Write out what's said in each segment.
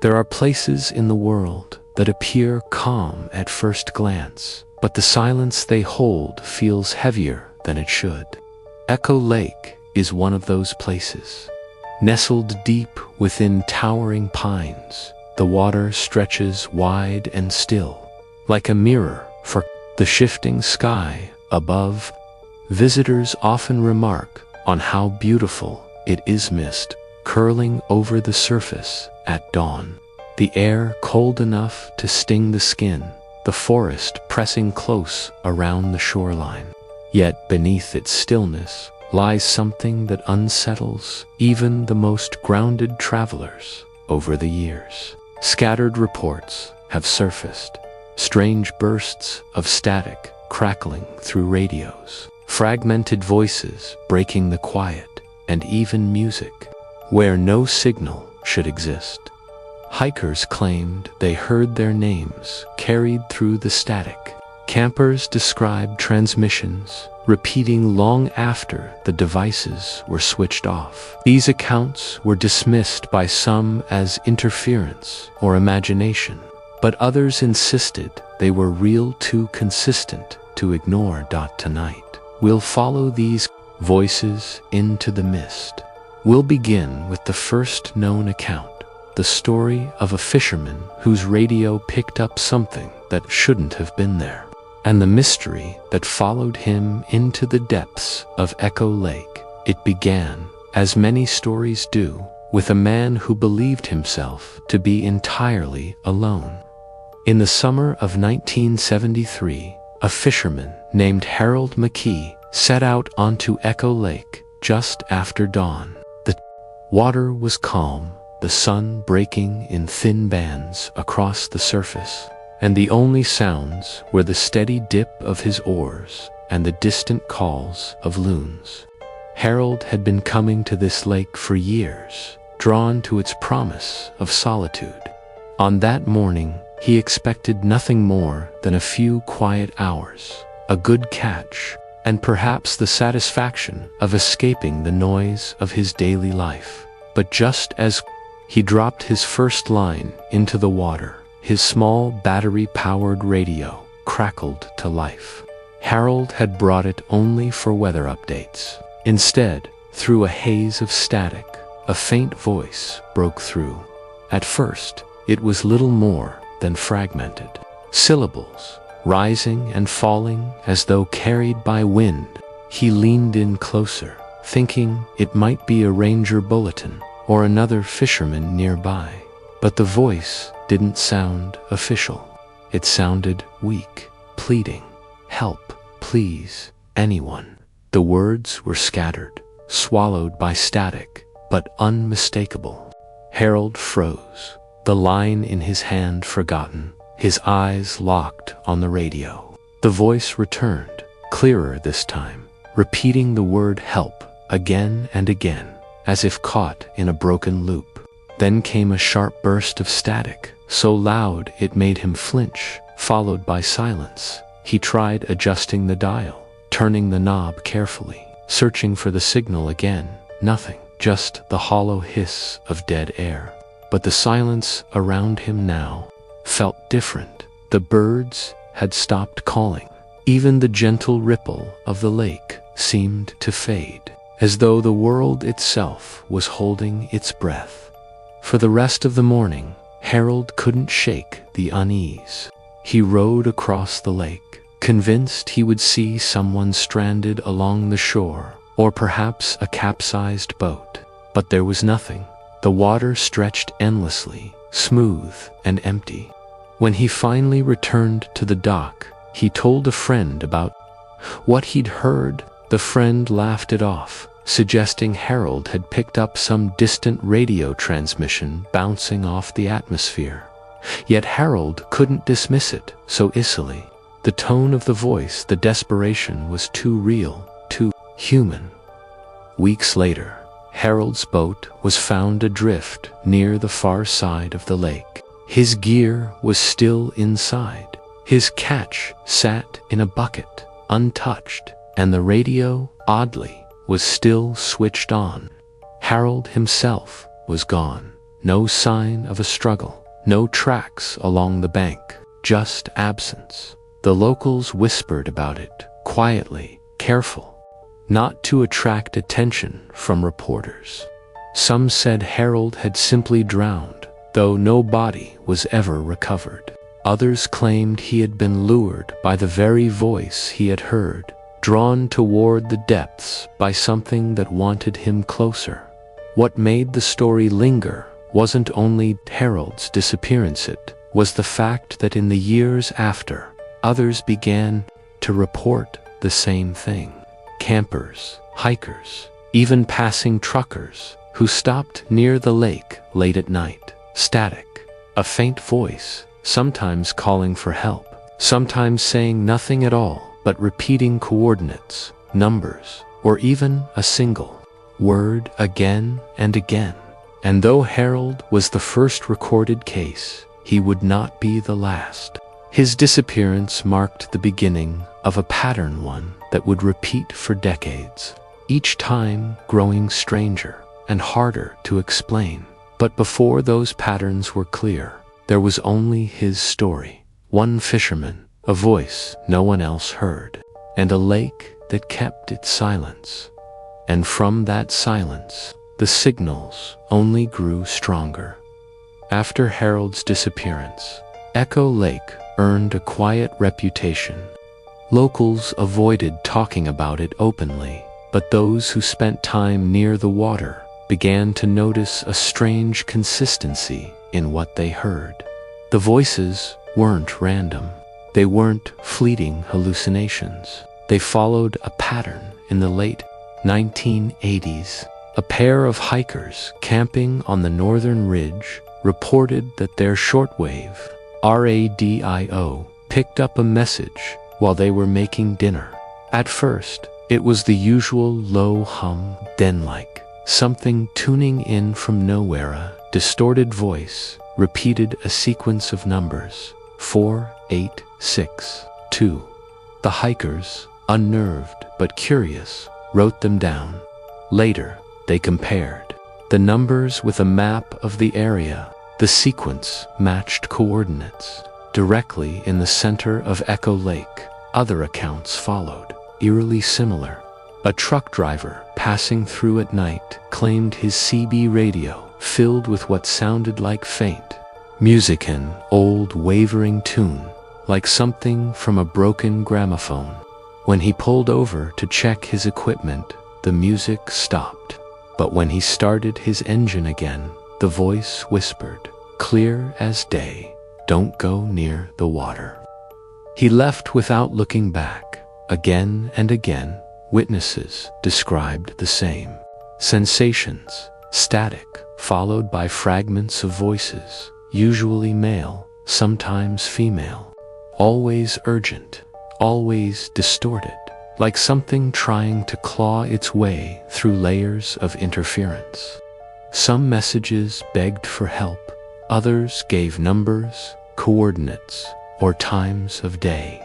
There are places in the world that appear calm at first glance, but the silence they hold feels heavier than it should. Echo Lake is one of those places. Nestled deep within towering pines, the water stretches wide and still, like a mirror for the shifting sky above. Visitors often remark on how beautiful it is, mist curling over the surface at dawn, the air cold enough to sting the skin, the forest pressing close around the shoreline. Yet beneath its stillness lies something that unsettles even the most grounded travelers. Over the years, scattered reports have surfaced, strange bursts of static crackling through radios, fragmented voices breaking the quiet, and even music where no signal should exist. Hikers claimed they heard their names carried through the static. Campers described transmissions repeating long after the devices were switched off. These accounts were dismissed by some as interference or imagination, but others insisted they were real, too consistent to ignore. Tonight, we'll follow these voices into the mist. We'll begin with the first known account, the story of a fisherman whose radio picked up something that shouldn't have been there, and the mystery that followed him into the depths of Echo Lake. It began, as many stories do, with a man who believed himself to be entirely alone. In the summer of 1973, a fisherman named Harold McKee set out onto Echo Lake just after dawn. The water was calm, the sun breaking in thin bands across the surface, and the only sounds were the steady dip of his oars and the distant calls of loons. Harold had been coming to this lake for years, drawn to its promise of solitude. On that morning, he expected nothing more than a few quiet hours, a good catch, and perhaps the satisfaction of escaping the noise of his daily life. But just as he dropped his first line into the water, his small battery-powered radio crackled to life. Harold had brought it only for weather updates. Instead, through a haze of static, a faint voice broke through. At first, it was little more than fragmented syllables, rising and falling as though carried by wind. He leaned in closer, thinking it might be a ranger bulletin or another fisherman nearby. But the voice didn't sound official. It sounded weak, pleading. "Help, please, anyone." The words were scattered, swallowed by static, but unmistakable. Harold froze, the line in his hand forgotten, his eyes locked on the radio. The voice returned, clearer this time, repeating the word help again and again, as if caught in a broken loop. Then came a sharp burst of static, so loud it made him flinch, followed by silence. He tried adjusting the dial, turning the knob carefully, searching for the signal again. Nothing, just the hollow hiss of dead air. But the silence around him now felt different. The birds had stopped calling. Even the gentle ripple of the lake seemed to fade, as though the world itself was holding its breath. For the rest of the morning, Harold couldn't shake the unease. He rowed across the lake, convinced he would see someone stranded along the shore, or perhaps a capsized boat. But there was nothing. The water stretched endlessly, smooth and empty. When he finally returned to the dock, he told a friend about what he'd heard. The friend laughed it off, suggesting Harold had picked up some distant radio transmission bouncing off the atmosphere. Yet Harold couldn't dismiss it so easily. The tone of the voice, the desperation was too real, too human. Weeks later, Harold's boat was found adrift near the far side of the lake. His gear was still inside. His catch sat in a bucket, untouched, and the radio, oddly, was still switched on. Harold himself was gone. No sign of a struggle, no tracks along the bank, just absence. The locals whispered about it, quietly, careful, not to attract attention from reporters. Some said Harold had simply drowned, though no body was ever recovered. Others claimed he had been lured by the very voice he had heard, drawn toward the depths by something that wanted him closer. What made the story linger wasn't only Harold's disappearance, it was the fact that in the years after, others began to report the same thing. Campers, hikers, even passing truckers who stopped near the lake late at night. Static, a faint voice, sometimes calling for help, sometimes saying nothing at all, but repeating coordinates, numbers, or even a single word again and again. And though Harold was the first recorded case, he would not be the last. His disappearance marked the beginning of a pattern, one that would repeat for decades, each time growing stranger and harder to explain. But before those patterns were clear, there was only his story. One fisherman, a voice no one else heard, and a lake that kept its silence. And from that silence, the signals only grew stronger. After Harold's disappearance, Echo Lake earned a quiet reputation. Locals avoided talking about it openly, but those who spent time near the water began to notice a strange consistency in what they heard. The voices weren't random. They weren't fleeting hallucinations. They followed a pattern. In the late 1980s, a pair of hikers camping on the northern ridge reported that their shortwave radio picked up a message while they were making dinner. At first, it was the usual low hum, then like something tuning in from nowhere. A distorted voice repeated a sequence of numbers, 4, 8, 6, 2. The hikers, unnerved but curious, wrote them down. Later, they compared the numbers with a map of the area. The sequence matched coordinates directly in the center of Echo Lake. Other accounts followed, eerily similar. A truck driver passing through at night claimed his CB radio filled with what sounded like faint music, an old wavering tune, like something from a broken gramophone. When he pulled over to check his equipment, the music stopped. But when he started his engine again, the voice whispered, clear as day, don't go near the water. He left without looking back. Again and again, witnesses described the same sensations, static, followed by fragments of voices, usually male, sometimes female, always urgent, always distorted, like something trying to claw its way through layers of interference. Some messages begged for help, others gave numbers, coordinates, or times of day.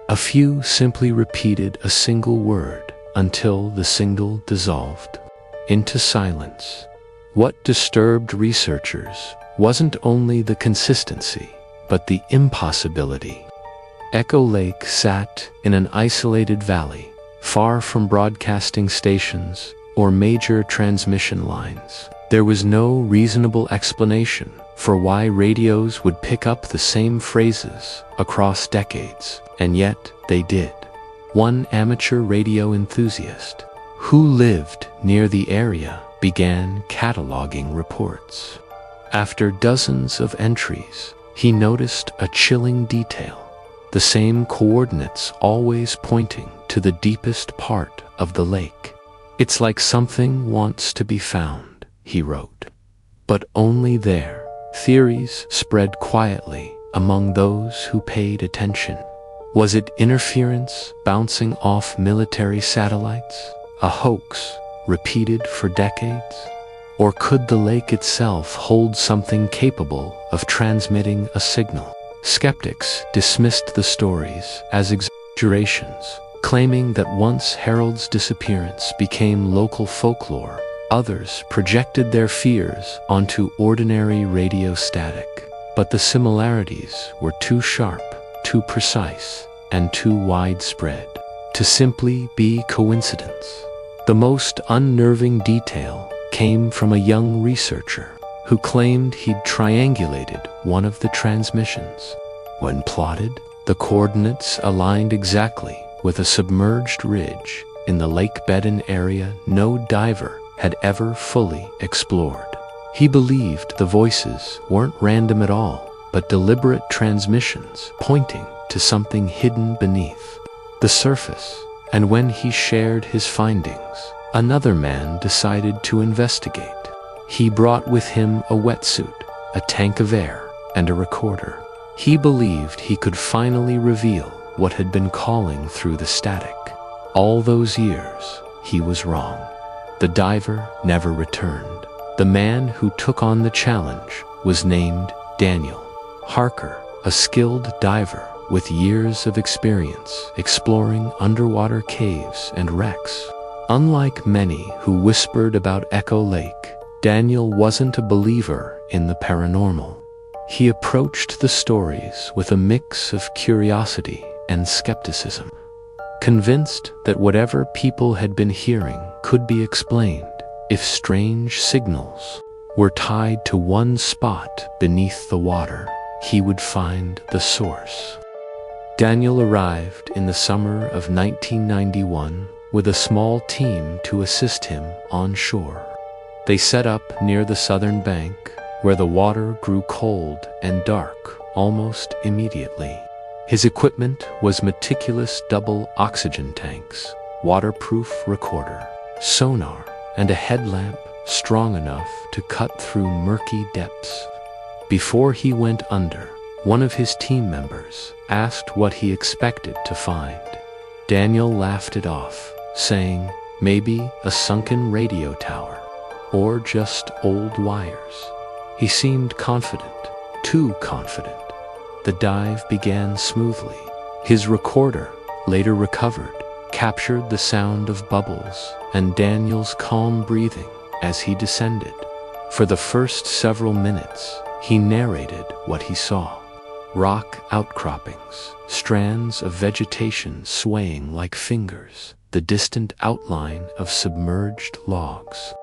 A few simply repeated a single word until the signal dissolved into silence. What disturbed researchers wasn't only the consistency, but the impossibility. Echo Lake sat in an isolated valley, far from broadcasting stations or major transmission lines. There was no reasonable explanation for why radios would pick up the same phrases across decades, and yet they did. One amateur radio enthusiast who lived near the area began cataloging reports. After dozens of entries, he noticed a chilling detail. The same coordinates always pointing to the deepest part of the lake. It's like something wants to be found, he wrote. But only there. Theories spread quietly among those who paid attention. Was it interference bouncing off military satellites? A hoax repeated for decades? Or could the lake itself hold something capable of transmitting a signal? Skeptics dismissed the stories as exaggerations, claiming that once Harold's disappearance became local folklore, Others projected their fears onto ordinary radio static. But the similarities were too sharp, too precise, and too widespread to simply be coincidence. The most unnerving detail came from a young researcher who claimed he'd triangulated one of the transmissions. When plotted, the coordinates aligned exactly with a submerged ridge in the Lake Bedin area no diver had ever fully explored. He believed the voices weren't random at all, but deliberate transmissions pointing to something hidden beneath the surface. And when he shared his findings, another man decided to investigate. He brought with him a wetsuit, a tank of air, and a recorder. He believed he could finally reveal what had been calling through the static. All those years, he was wrong. The diver never returned. The man who took on the challenge was named Daniel Harker, a skilled diver with years of experience exploring underwater caves and wrecks. Unlike many who whispered about Echo Lake, Daniel wasn't a believer in the paranormal. He approached the stories with a mix of curiosity and skepticism, convinced that whatever people had been hearing could be explained if strange signals were tied to one spot beneath the water. He would find the source. Daniel arrived in the summer of 1991 with a small team to assist him on shore. They set up near the southern bank, where the water grew cold and dark almost immediately. His equipment was meticulous double oxygen tanks, waterproof recorder, sonar, and a headlamp strong enough to cut through murky depths. Before he went under, one of his team members asked what he expected to find. Daniel laughed it off, saying, maybe a sunken radio tower, or just old wires. He seemed confident, too confident. The dive began smoothly. His recorder, later recovered, captured the sound of bubbles and Daniel's calm breathing as he descended. For the first several minutes, he narrated what he saw. Rock outcroppings, strands of vegetation swaying like fingers, the distant outline of submerged logs.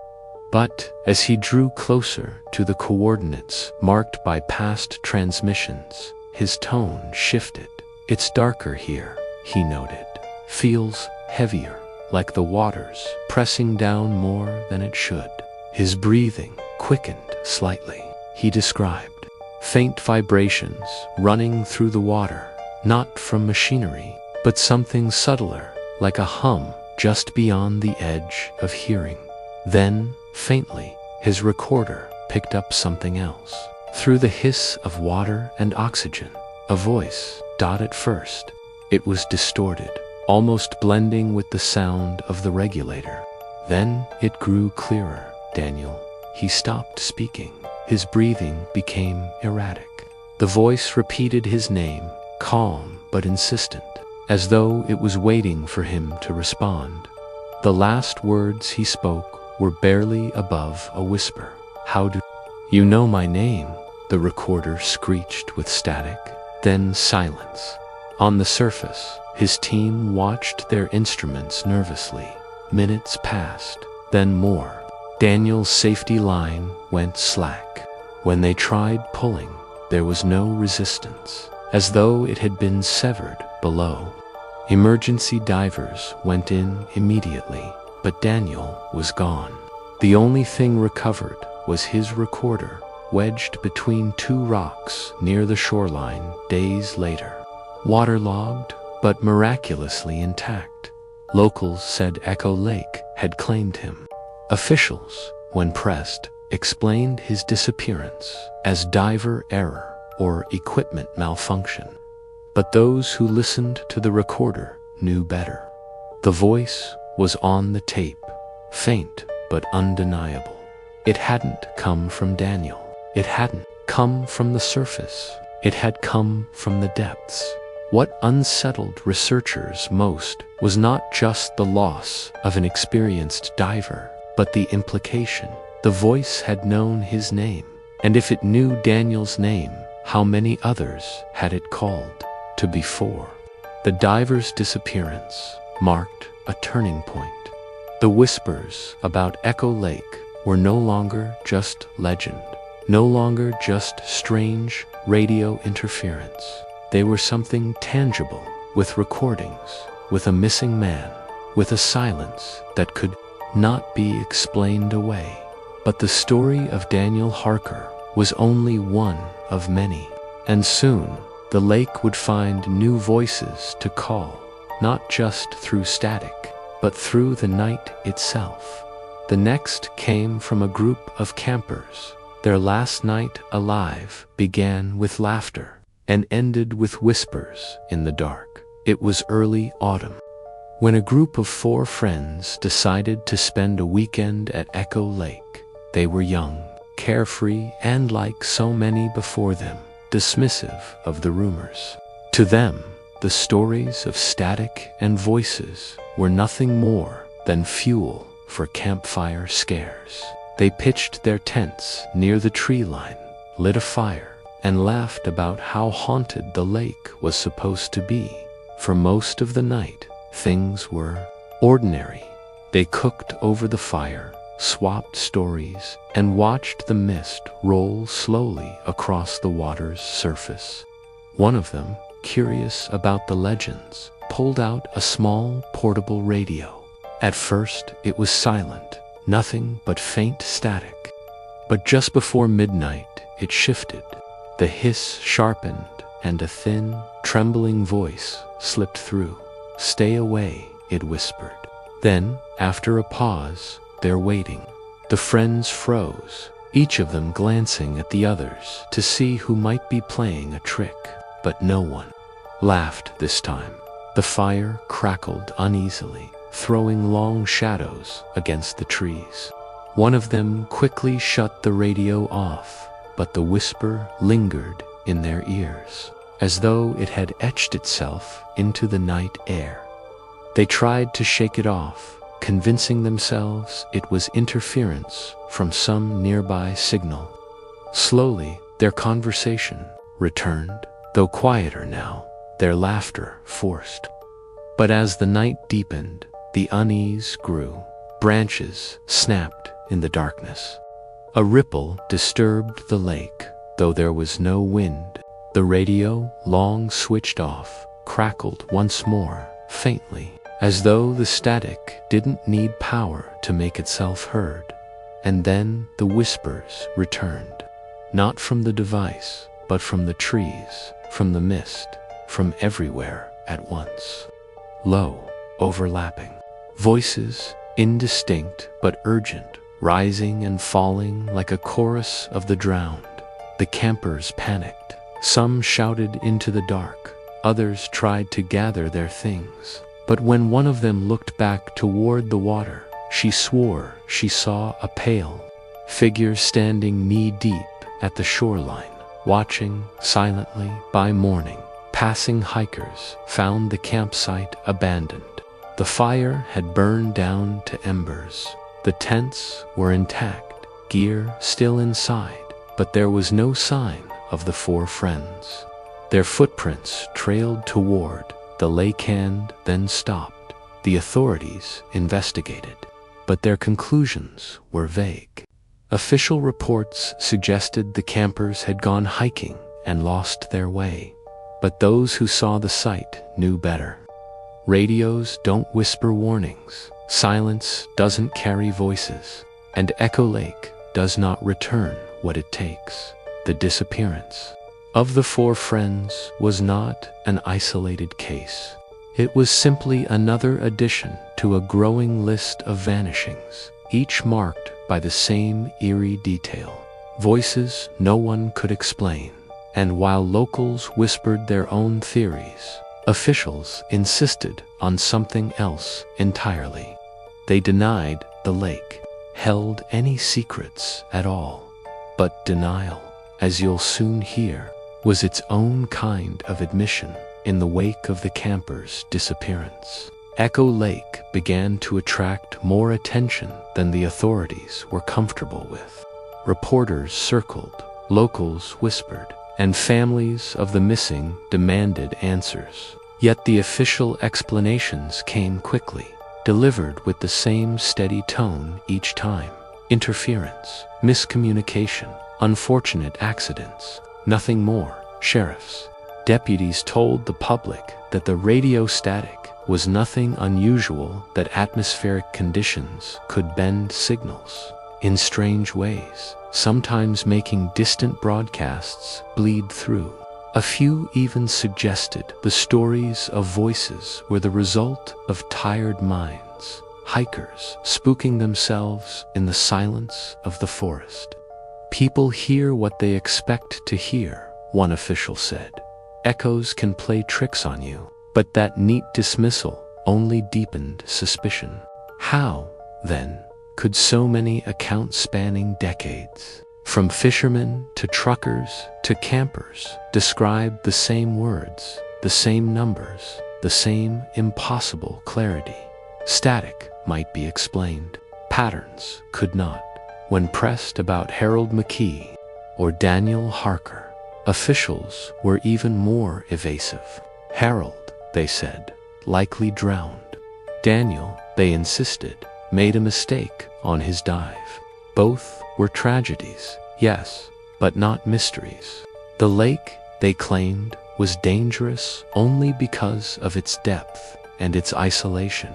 But as he drew closer to the coordinates marked by past transmissions, his tone shifted. It's darker here, he noted. Feels heavier, like the water's pressing down more than it should. His breathing quickened slightly. He described faint vibrations running through the water, not from machinery, but something subtler, like a hum just beyond the edge of hearing. Then, faintly, his recorder picked up something else. Through the hiss of water and oxygen, a voice, at first. It was distorted, almost blending with the sound of the regulator. Then it grew clearer. Daniel. He stopped speaking. His breathing became erratic. The voice repeated his name, calm but insistent, as though it was waiting for him to respond. The last words he spoke were barely above a whisper. How do you know my name? The recorder screeched with static. Then silence. On the surface, his team watched their instruments nervously. Minutes passed, then more. Daniel's safety line went slack. When they tried pulling, there was no resistance, as though it had been severed below. Emergency divers went in immediately, but Daniel was gone. The only thing recovered was his recorder, wedged between two rocks near the shoreline days later. Waterlogged, but miraculously intact. Locals said Echo Lake had claimed him. Officials, when pressed, explained his disappearance as diver error or equipment malfunction. But those who listened to the recorder knew better. The voice was on the tape, faint but undeniable. It hadn't come from Daniel. It hadn't come from the surface. It had come from the depths. What unsettled researchers most was not just the loss of an experienced diver, But the implication, the voice had known his name, and if it knew Daniel's name, how many others had it called to before? The diver's disappearance marked a turning point. The whispers about Echo Lake were no longer just legend, no longer just strange radio interference. They were something tangible, with recordings, with a missing man, with a silence that could not be explained away. But the story of Daniel Harker was only one of many, and soon the lake would find new voices to call, not just through static, but through the night itself. The next came from a group of campers. Their last night alive began with laughter and ended with whispers in the dark. It was early autumn, when a group of 4 friends decided to spend a weekend at Echo Lake. They were young, carefree, and like so many before them, dismissive of the rumors. To them, the stories of static and voices were nothing more than fuel for campfire scares. They pitched their tents near the tree line, lit a fire, and laughed about how haunted the lake was supposed to be. For most of the night, things were ordinary. They cooked over the fire, swapped stories, and watched the mist roll slowly across the water's surface. One of them, curious about the legends, pulled out a small portable radio. At first, it was silent, nothing but faint static. But just before midnight, it shifted. The hiss sharpened, and a thin, trembling voice slipped through. "Stay away," it whispered. Then, after a pause, they're waiting. The friends froze, each of them glancing at the others to see who might be playing a trick. But no one laughed this time. The fire crackled uneasily, throwing long shadows against the trees. One of them quickly shut the radio off, but the whisper lingered in their ears, as though it had etched itself into the night air. They tried to shake it off, convincing themselves it was interference from some nearby signal. Slowly, their conversation returned, though quieter now, their laughter forced. But as the night deepened, the unease grew. Branches snapped in the darkness. A ripple disturbed the lake, though there was no wind. The radio, long switched off, crackled once more, faintly, as though the static didn't need power to make itself heard. And then the whispers returned, not from the device, but from the trees, from the mist, from everywhere at once. Low, overlapping. Voices, indistinct but urgent, rising and falling like a chorus of the drowned. The campers panicked. Some shouted into the dark. Others tried to gather their things. But when one of them looked back toward the water, she swore she saw a pale figure standing knee-deep at the shoreline, watching silently. By morning, passing hikers found the campsite abandoned. The fire had burned down to embers. The tents were intact, gear still inside, but there was no sign of the 4 friends. Their footprints trailed toward the lake hand, then stopped. The authorities investigated, but their conclusions were vague. Official reports suggested the campers had gone hiking and lost their way, but those who saw the site knew better. Radios don't whisper warnings, silence doesn't carry voices, and Echo Lake does not return what it takes. The disappearance of the 4 friends was not an isolated case. It was simply another addition to a growing list of vanishings, each marked by the same eerie detail. Voices no one could explain. And while locals whispered their own theories, officials insisted on something else entirely. They denied the lake held any secrets at all. But denial, as you'll soon hear, was its own kind of admission in the wake of the campers' disappearance. Echo Lake began to attract more attention than the authorities were comfortable with. Reporters circled, locals whispered, and families of the missing demanded answers. Yet the official explanations came quickly, delivered with the same steady tone each time. Interference, miscommunication, unfortunate accidents, nothing more. Sheriffs, deputies told the public that the radio static was nothing unusual, that atmospheric conditions could bend signals in strange ways, sometimes making distant broadcasts bleed through. A few even suggested the stories of voices were the result of tired minds, hikers spooking themselves in the silence of the forest. People hear what they expect to hear, one official said. Echoes can play tricks on you, but that neat dismissal only deepened suspicion. How, then, could so many accounts spanning decades, from fishermen to truckers to campers, describe the same words, the same numbers, the same impossible clarity? Static might be explained. Patterns could not. When pressed about Harold McKee or Daniel Harker, officials were even more evasive. Harold, they said, likely drowned. Daniel, they insisted, made a mistake on his dive. Both were tragedies, yes, but not mysteries. The lake, they claimed, was dangerous only because of its depth and its isolation.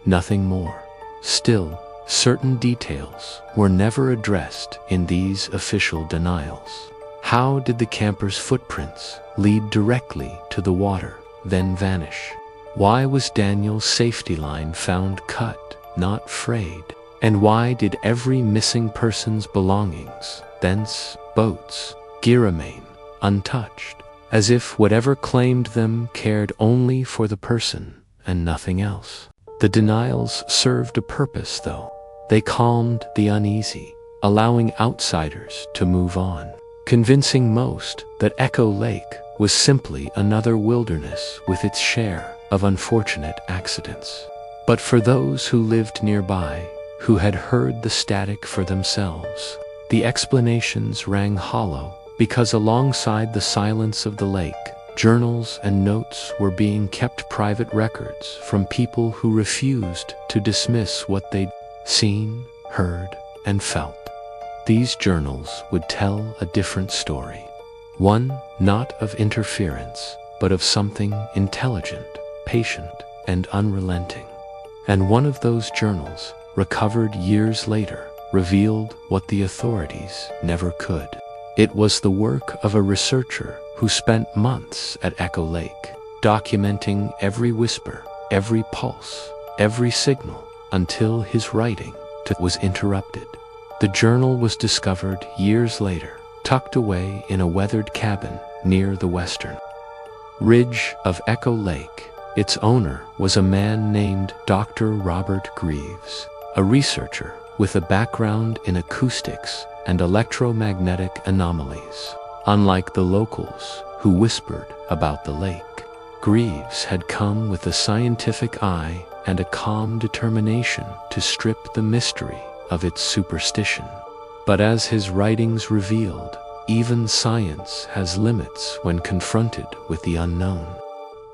Nothing more. Still, certain details were never addressed in these official denials. How did the campers' footprints lead directly to the water, then vanish? Why was Daniel's safety line found cut, not frayed? And why did every missing person's belongings, thence boats, gear remain untouched, as if whatever claimed them cared only for the person and nothing else? The denials served a purpose, though. They calmed the uneasy, allowing outsiders to move on, convincing most that Echo Lake was simply another wilderness with its share of unfortunate accidents. But for those who lived nearby, who had heard the static for themselves, the explanations rang hollow, because alongside the silence of the lake, journals and notes were being kept, private records from people who refused to dismiss what they'd seen, heard, and felt. These journals would tell a different story. One not of interference, but of something intelligent, patient, and unrelenting. And one of those journals, recovered years later, revealed what the authorities never could. It was the work of a researcher who spent months at Echo Lake, documenting every whisper, every pulse, every signal, until his writing was interrupted. The journal was discovered years later, tucked away in a weathered cabin near the western ridge of Echo Lake. Its owner was a man named Dr. Robert Greaves, a researcher with a background in acoustics and electromagnetic anomalies. Unlike the locals who whispered about the lake, Greaves had come with a scientific eye and a calm determination to strip the mystery of its superstition. But as his writings revealed, even science has limits when confronted with the unknown.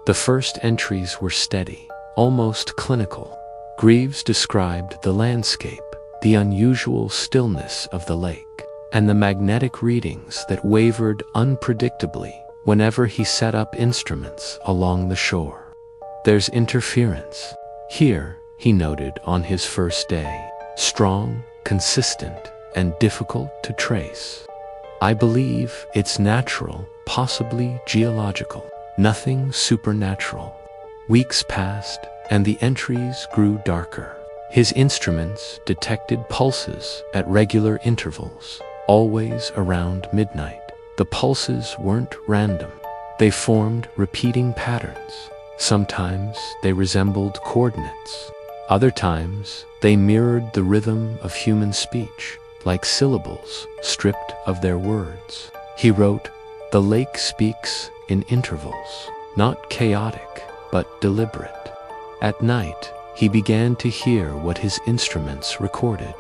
The first entries were steady, almost clinical. Greaves described the landscape, the unusual stillness of the lake, and the magnetic readings that wavered unpredictably whenever he set up instruments along the shore. There's interference here, he noted on his first day. Strong, consistent, and difficult to trace. I believe it's natural, possibly geological, nothing supernatural. Weeks passed, and the entries grew darker. His instruments detected pulses at regular intervals, always around midnight. The pulses weren't random. They formed repeating patterns. Sometimes they resembled coordinates. Other times, they mirrored the rhythm of human speech, like syllables stripped of their words. He wrote, "The lake speaks in intervals, not chaotic, but deliberate." At night, he began to hear what his instruments recorded.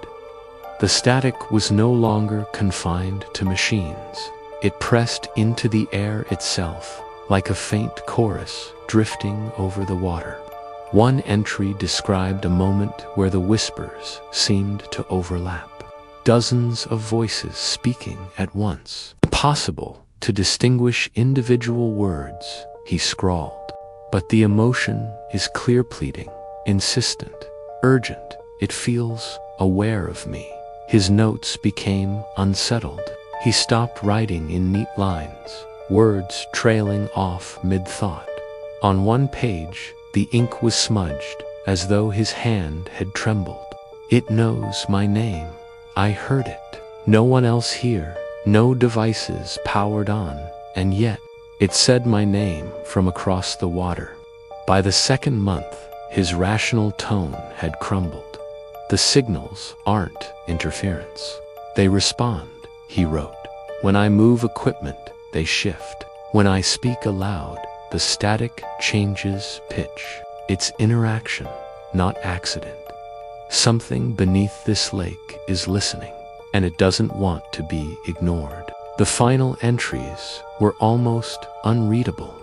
The static was no longer confined to machines. It pressed into the air itself, like a faint chorus drifting over the water. One entry described a moment where the whispers seemed to overlap. Dozens of voices speaking at once. Impossible to distinguish individual words, he scrawled. But the emotion is clear, pleading, insistent, urgent. It feels aware of me. His notes became unsettled. He stopped writing in neat lines, words trailing off mid-thought. On one page, the ink was smudged, as though his hand had trembled. It knows my name. I heard it. No one else here, no devices powered on, and yet, it said my name from across the water. By the second month, his rational tone had crumbled. The signals aren't interference. They respond, he wrote. When I move equipment, they shift. When I speak aloud, the static changes pitch. It's interaction, not accident. Something beneath this lake is listening, and it doesn't want to be ignored. The final entries were almost unreadable.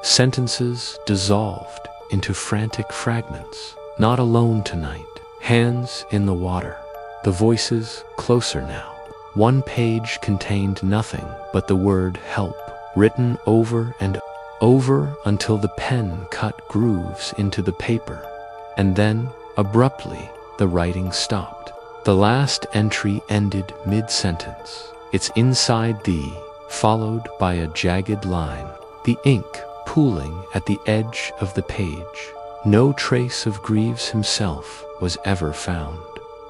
Sentences dissolved into frantic fragments. Not alone tonight. Hands in the water. The voices closer now. One page contained nothing but the word help, written over and over until the pen cut grooves into the paper. And then, abruptly, the writing stopped. The last entry ended mid-sentence. It's inside thee, followed by a jagged line. The ink pooling at the edge of the page. No trace of Greaves himself was ever found.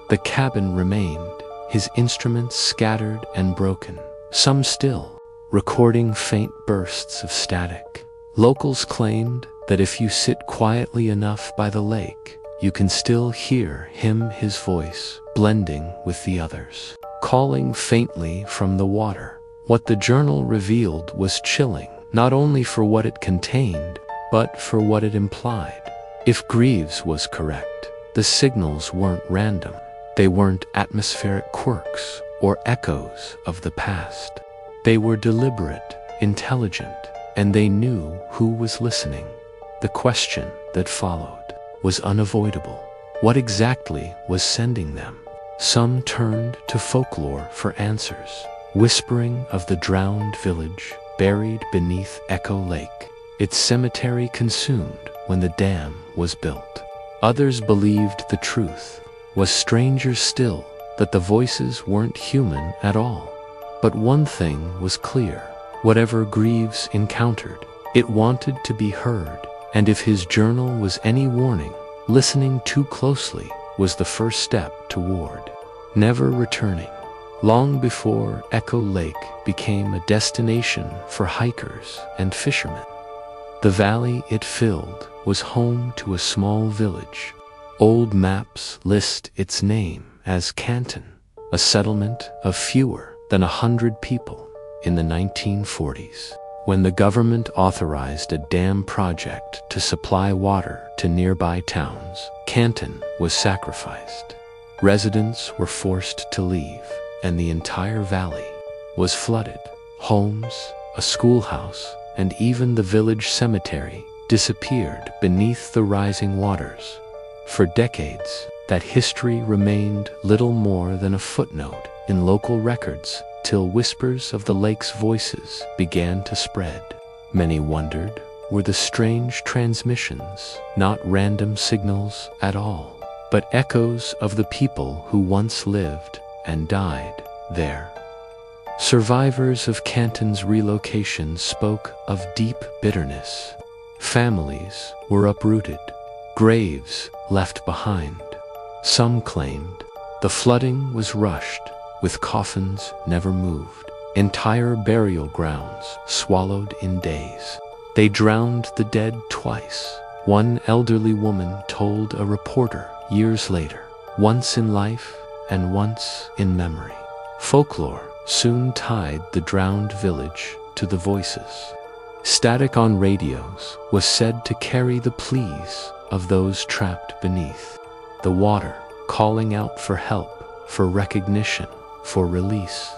The cabin remained, his instruments scattered and broken, some still, recording faint bursts of static. Locals claimed that if you sit quietly enough by the lake, you can still hear his voice, blending with the others, calling faintly from the water. What the journal revealed was chilling, not only for what it contained, but for what it implied. If Greaves was correct, the signals weren't random. They weren't atmospheric quirks or echoes of the past. They were deliberate, intelligent, and they knew who was listening. The question that followed was unavoidable. What exactly was sending them? Some turned to folklore for answers, whispering of the drowned village buried beneath Echo Lake, its cemetery consumed when the dam was built. Others believed the truth was stranger still, that the voices weren't human at all. But one thing was clear. Whatever Greaves encountered, it wanted to be heard, and if his journal was any warning, listening too closely was the first step toward never returning. Long before Echo Lake became a destination for hikers and fishermen, the valley it filled was home to a small village. Old maps list its name as Canton, a settlement of fewer than 100 people in the 1940s. When the government authorized a dam project to supply water to nearby towns, Canton was sacrificed. Residents were forced to leave, and the entire valley was flooded. Homes, a schoolhouse, and even the village cemetery disappeared beneath the rising waters. For decades, that history remained little more than a footnote in local records, till whispers of the lake's voices began to spread. Many wondered, were the strange transmissions not random signals at all, but echoes of the people who once lived and died there? Survivors of Canton's relocation spoke of deep bitterness. Families were uprooted, graves left behind. Some claimed the flooding was rushed, with coffins never moved, entire burial grounds swallowed in days. They drowned the dead twice, one elderly woman told a reporter years later, once in life and once in memory. Folklore soon tied the drowned village to the voices. Static on radios was said to carry the pleas of those trapped beneath. The water calling out for help, for recognition, for release.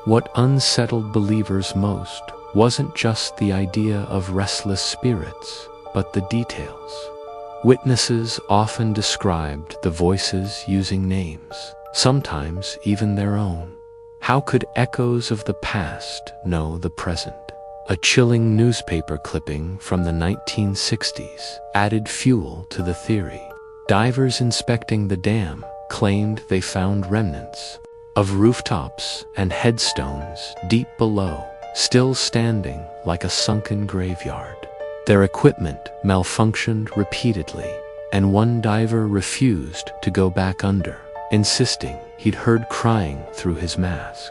What unsettled believers most wasn't just the idea of restless spirits, but the details. Witnesses often described the voices using names, sometimes even their own. How could echoes of the past know the present? A chilling newspaper clipping from the 1960s added fuel to the theory. Divers inspecting the dam claimed they found remnants of rooftops and headstones deep below, still standing like a sunken graveyard. Their equipment malfunctioned repeatedly, and one diver refused to go back under, insisting he'd heard crying through his mask.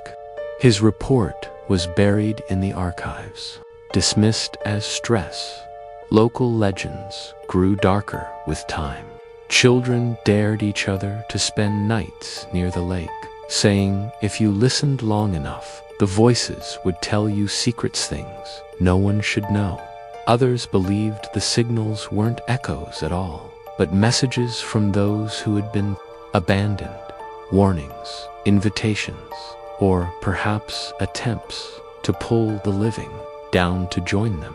His report was buried in the archives, dismissed as stress. Local legends grew darker with time. Children dared each other to spend nights near the lake, saying if you listened long enough, the voices would tell you secrets, things no one should know. Others believed the signals weren't echoes at all, but messages from those who had been abandoned, warnings, invitations, or perhaps attempts to pull the living down to join them.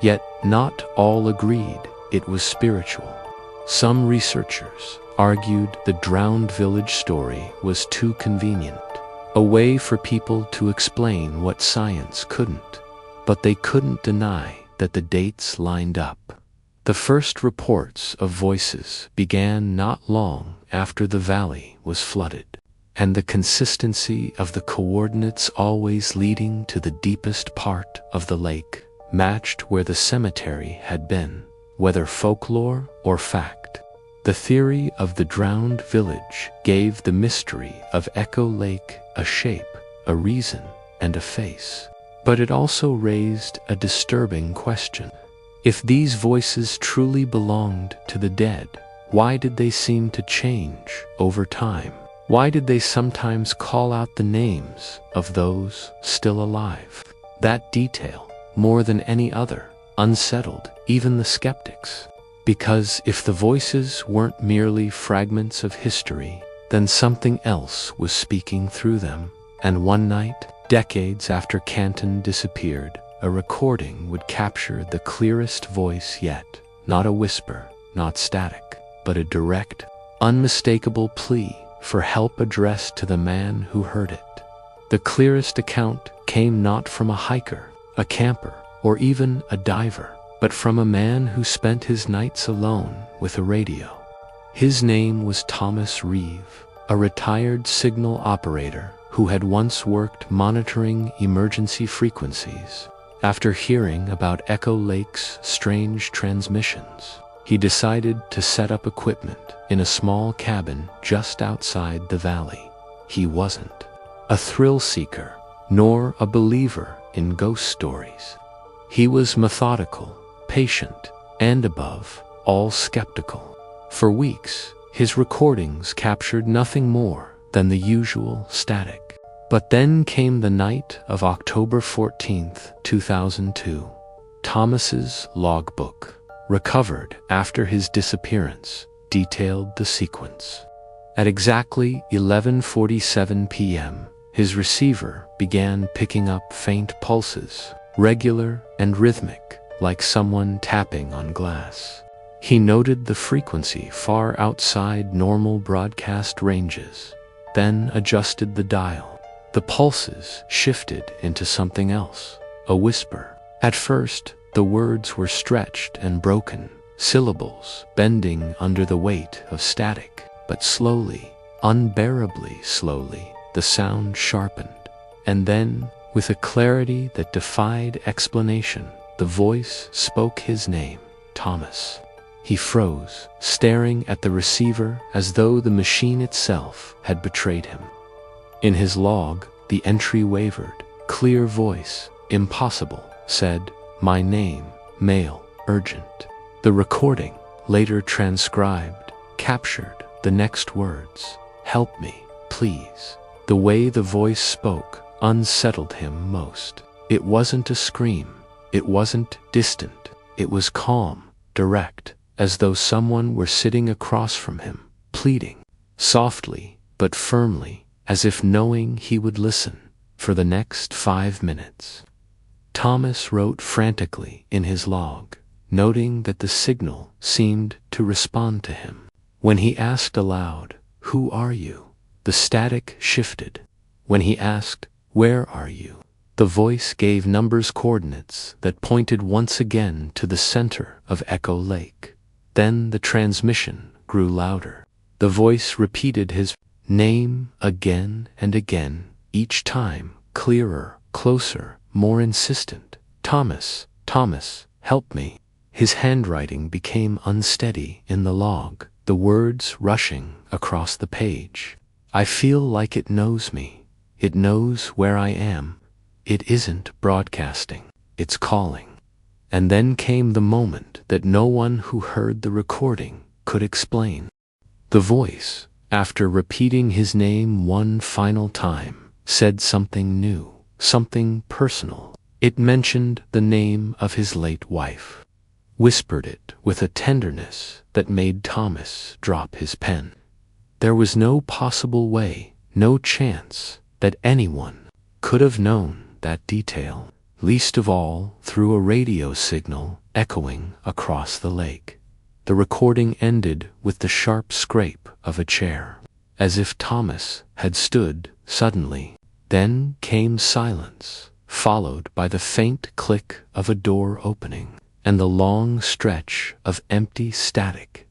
Yet not all agreed it was spiritual. Some researchers argued the drowned village story was too convenient, a way for people to explain what science couldn't. But they couldn't deny that the dates lined up. The first reports of voices began not long after the valley was flooded, and the consistency of the coordinates always leading to the deepest part of the lake matched where the cemetery had been, whether folklore or fact. The theory of the drowned village gave the mystery of Echo Lake a shape, a reason, and a face. But it also raised a disturbing question. If these voices truly belonged to the dead, why did they seem to change over time? Why did they sometimes call out the names of those still alive? That detail, more than any other, unsettled even the skeptics. Because if the voices weren't merely fragments of history, then something else was speaking through them. And one night, decades after Canton disappeared, a recording would capture the clearest voice yet. Not a whisper, not static, but a direct, unmistakable plea for help addressed to the man who heard it. The clearest account came not from a hiker, a camper, or even a diver, but from a man who spent his nights alone with a radio. His name was Thomas Reeve, a retired signal operator who had once worked monitoring emergency frequencies. After hearing about Echo Lake's strange transmissions, he decided to set up equipment in a small cabin just outside the valley. He wasn't a thrill seeker, nor a believer in ghost stories. He was methodical, patient, and above all skeptical. For weeks, his recordings captured nothing more than the usual static. But then came the night of October 14th, 2002. Thomas's logbook, recovered after his disappearance, detailed the sequence. At exactly 11:47 p.m., his receiver began picking up faint pulses, regular and rhythmic, like someone tapping on glass. He noted the frequency far outside normal broadcast ranges, then adjusted the dial. The pulses shifted into something else, a whisper. At first, the words were stretched and broken, syllables bending under the weight of static. But slowly, unbearably slowly, the sound sharpened. And then, with a clarity that defied explanation, the voice spoke his name, Thomas. He froze, staring at the receiver as though the machine itself had betrayed him. In his log, the entry wavered. Clear voice, impossible, said, "My name, male, urgent." The recording, later transcribed, captured the next words, "Help me, please." The way the voice spoke unsettled him most. It wasn't a scream. It wasn't distant. It was calm, direct, as though someone were sitting across from him, pleading, softly but firmly, as if knowing he would listen, for the next 5 minutes. Thomas wrote frantically in his log, noting that the signal seemed to respond to him. When he asked aloud, "Who are you?" the static shifted. When he asked, "Where are you?" the voice gave numbers coordinates that pointed once again to the center of Echo Lake. Then the transmission grew louder. The voice repeated his name again and again, each time clearer, closer, more insistent. "Thomas, Thomas, help me." His handwriting became unsteady in the log, the words rushing across the page. "I feel like it knows me. It knows where I am. It isn't broadcasting. It's calling." And then came the moment that no one who heard the recording could explain. The voice, after repeating his name one final time, said something new, something personal. It mentioned the name of his late wife, whispered it with a tenderness that made Thomas drop his pen. There was no possible way, no chance, that anyone could have known that detail, least of all through a radio signal echoing across the lake. The recording ended with the sharp scrape of a chair, as if Thomas had stood suddenly. Then came silence, followed by the faint click of a door opening, and the long stretch of empty static.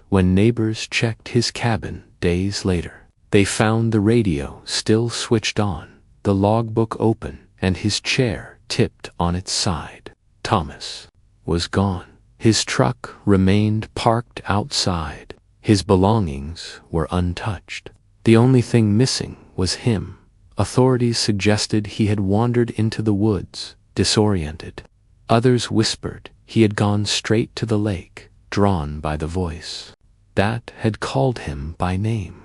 When neighbors checked his cabin days later, they found the radio still switched on, the logbook open, and his chair tipped on its side. Thomas was gone. His truck remained parked outside. His belongings were untouched. The only thing missing was him. Authorities suggested he had wandered into the woods, disoriented. Others whispered he had gone straight to the lake, drawn by the voice that had called him by name.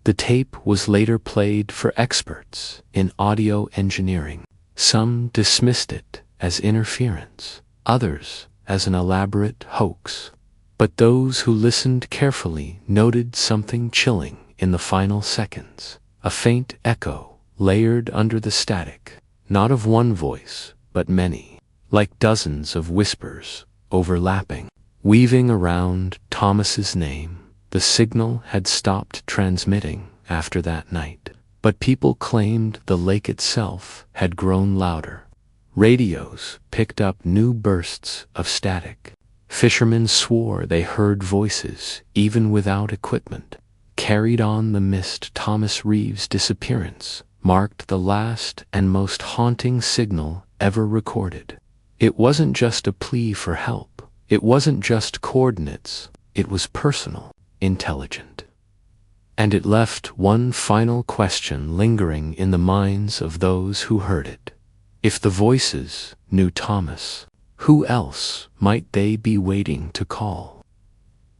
The tape was later played for experts in audio engineering. Some dismissed it as interference, others as an elaborate hoax. But those who listened carefully noted something chilling in the final seconds, a faint echo layered under the static, not of one voice, but many, like dozens of whispers overlapping, weaving around Thomas's name. The signal had stopped transmitting after that night, but people claimed the lake itself had grown louder. Radios picked up new bursts of static. Fishermen swore they heard voices even without equipment. Carried on the mist. Thomas Reeves' disappearance marked the last and most haunting signal ever recorded. It wasn't just a plea for help. It wasn't just coordinates. It was personal, intelligent. And it left one final question lingering in the minds of those who heard it. If the voices knew Thomas, who else might they be waiting to call?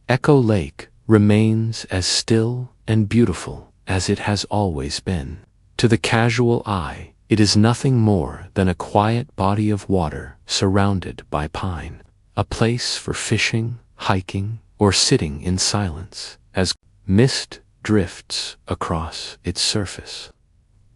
Echo Lake remains as still and beautiful as it has always been. To the casual eye, it is nothing more than a quiet body of water surrounded by pine, a place for fishing, hiking, or sitting in silence as mist drifts across its surface.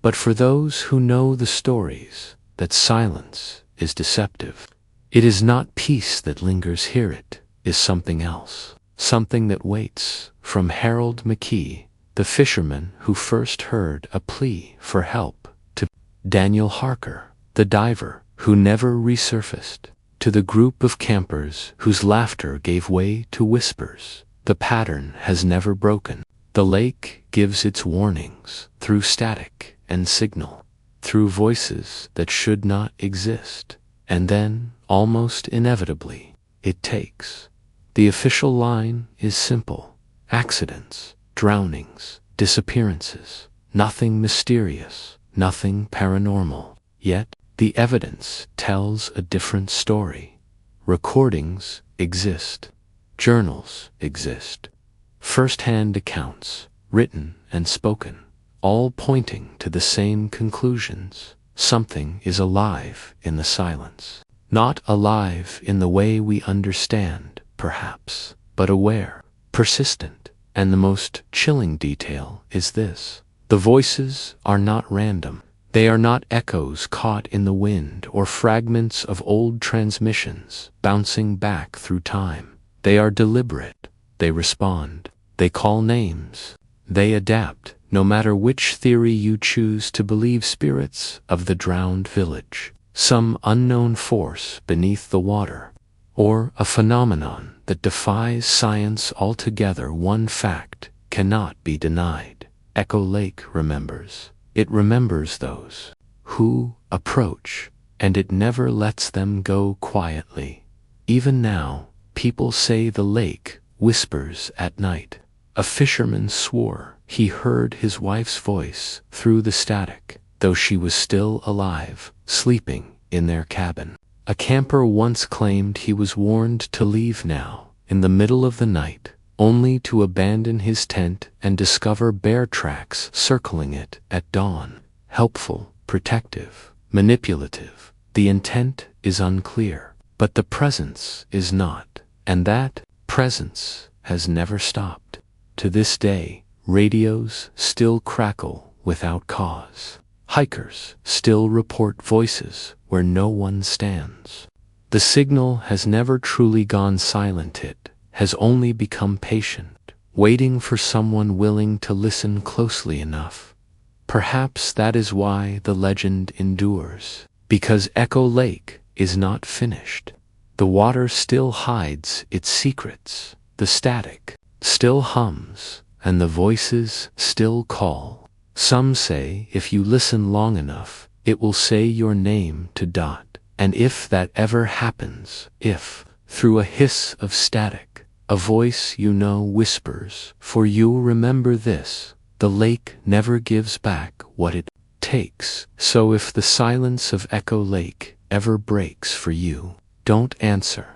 But for those who know the stories that silence is deceptive, it is not peace that lingers here, it is something else, something that waits. From Harold McKee, the fisherman who first heard a plea for help, to Daniel Harker, the diver who never resurfaced, to the group of campers whose laughter gave way to whispers, the pattern has never broken. The lake gives its warnings through static and signal, through voices that should not exist, and then, almost inevitably, it takes. The official line is simple: accidents, drownings, disappearances, nothing mysterious, nothing paranormal. Yet, the evidence tells a different story. Recordings exist. Journals exist. First-hand accounts, written and spoken, all pointing to the same conclusions. Something is alive in the silence. Not alive in the way we understand, perhaps, but aware, persistent. And the most chilling detail is this: the voices are not random. They are not echoes caught in the wind or fragments of old transmissions bouncing back through time. They are deliberate. They respond. They call names. They adapt, no matter which theory you choose to believe. Spirits of the drowned village, some unknown force beneath the water, or a phenomenon that defies science altogether. One fact cannot be denied: Echo Lake remembers. It remembers those who approach, and it never lets them go quietly. Even now, people say the lake whispers at night. A fisherman swore he heard his wife's voice through the static, though she was still alive, sleeping in their cabin. A camper once claimed he was warned to leave now, in the middle of the night, only to abandon his tent and discover bear tracks circling it at dawn. Helpful, protective, manipulative. The intent is unclear, but the presence is not, and that presence has never stopped. To this day, radios still crackle without cause. Hikers still report voices where no one stands. The signal has never truly gone silent. It has only become patient, waiting for someone willing to listen closely enough. Perhaps that is why the legend endures, because Echo Lake is not finished. The water still hides its secrets, the static still hums, and the voices still call. Some say if you listen long enough, it will say your name to Dot. And if that ever happens, if, through a hiss of static, a voice you know whispers, "For you, remember this, the lake never gives back what it takes." So if the silence of Echo Lake ever breaks for you, don't answer.